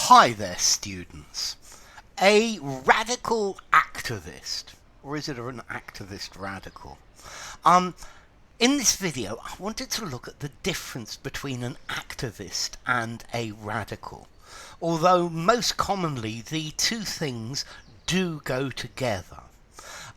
Hi there, students. A radical activist, or is it an activist radical? Um, in this video, I wanted to look at the difference between an activist and a radical. Although most commonly the two things do go together.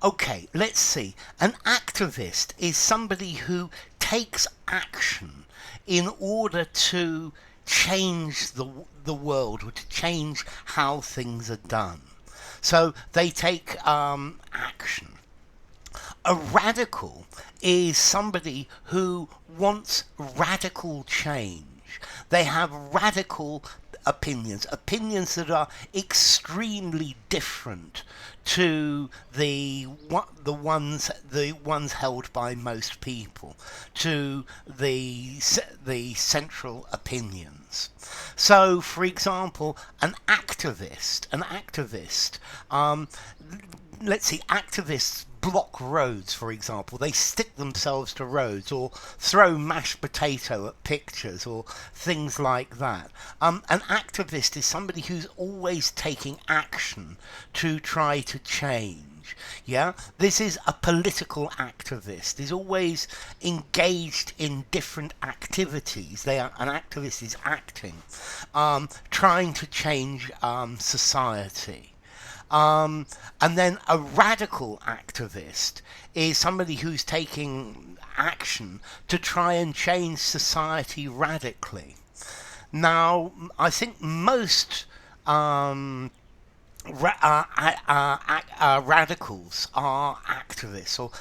Okay, let's see. An activist is somebody who takes action in order to change the world, or to change how things are done. So they take action. A radical is somebody who wants radical change. They have radical opinions that are extremely different to the ones held by most people, to the central opinions. So, for example, an activist, let's see, activists block roads, for example. They stick themselves to roads, or throw mashed potato at pictures, or things like that. An activist is somebody who's always taking action to try to change. Yeah, this is a political activist. Is always engaged in different activities. An activist is acting, trying to change society. And then a radical activist is somebody who's taking action to try and change society radically. Now, I think most radicals are activists,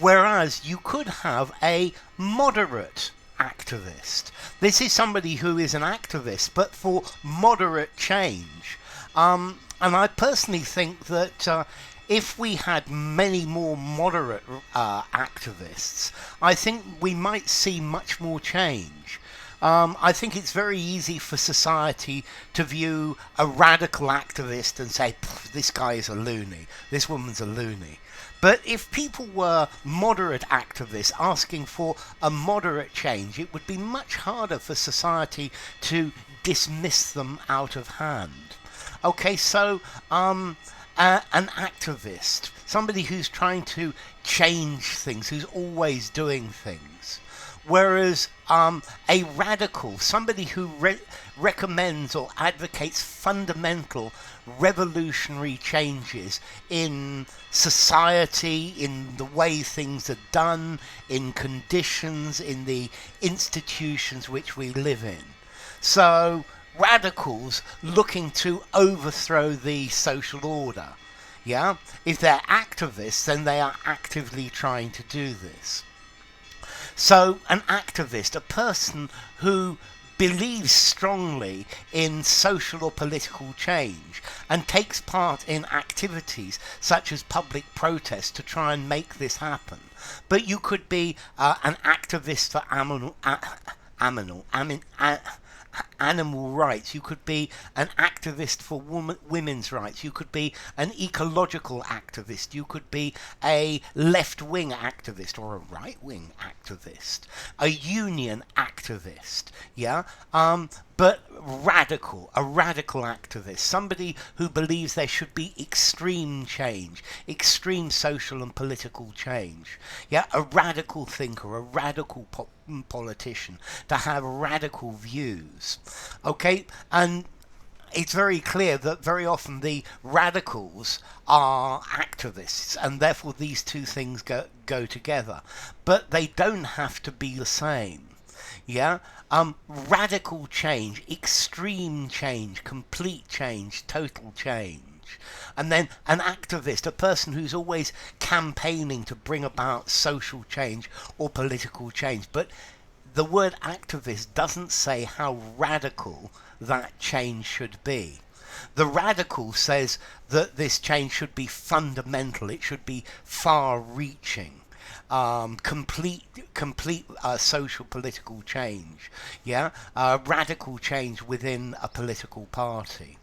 whereas you could have a moderate activist. This is somebody who is an activist, but for moderate change. And I personally think that if we had many more moderate activists, I think we might see much more change. I think it's very easy for society to view a radical activist and say, this guy is a loony, this woman's a loony. But if people were moderate activists asking for a moderate change, it would be much harder for society to dismiss them out of hand. Okay, so an activist, somebody who's trying to change things, who's always doing things. Whereas a radical, somebody who recommends or advocates fundamental revolutionary changes in society, in the way things are done, in conditions, in the institutions which we live in. So radicals looking to overthrow the social order. Yeah? If they're activists, then they are actively trying to do this. So an activist, a person who believes strongly in social or political change and takes part in activities such as public protest to try and make this happen. But you could be an activist for animal rights. You could be an activist for women's rights. You could be an ecological activist. You could be a left-wing activist or a right-wing activist, a union activist. Yeah, but a radical activist, somebody who believes there should be extreme change, extreme social and political change. Yeah, a radical thinker, a radical politician, to have radical views. Okay, and it's very clear that very often the radicals are activists, and therefore these two things go together. But they don't have to be the same. Yeah, radical change, extreme change, complete change, total change. And then an activist, a person who's always campaigning to bring about social change or political change. But the word activist doesn't say how radical that change should be. The radical says that this change should be fundamental, it should be far-reaching. Complete social political change, yeah, radical change within a political party.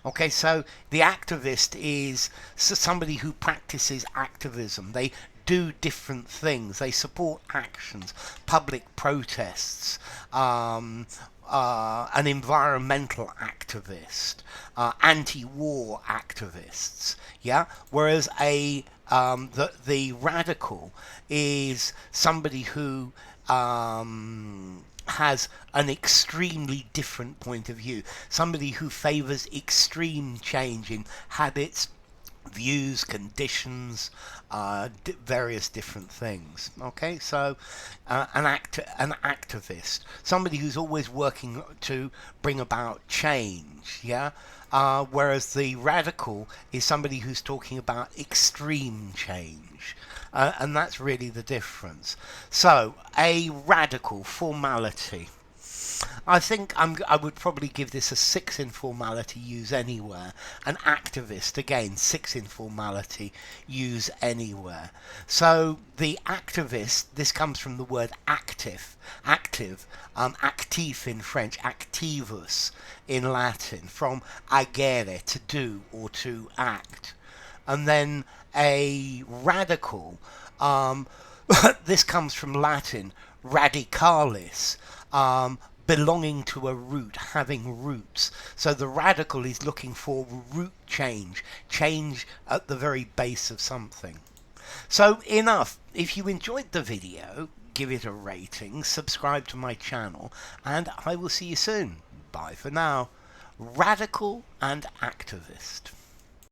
Okay, so the activist is somebody who practices activism. They do different things. They support actions, public protests, an environmental activist, anti-war activists, yeah. Whereas the radical is somebody who has an extremely different point of view, somebody who favors extreme change in habits, views, conditions, various different things. Okay, so an activist, somebody who's always working to bring about change. Yeah. Whereas the radical is somebody who's talking about extreme change. And that's really the difference. So, a radical formality. I think I would probably give this a 6 in formality, use anywhere. An activist, again, 6 in formality, use anywhere. So the activist, this comes from the word active, actif in French, activus in Latin, from agere, to do or to act. And then a radical, this comes from Latin, radicalis, belonging to a root, having roots. So the radical is looking for root change, change at the very base of something. So enough. If you enjoyed the video, give it a rating, subscribe to my channel, and I will see you soon. Bye for now. Radical and activist.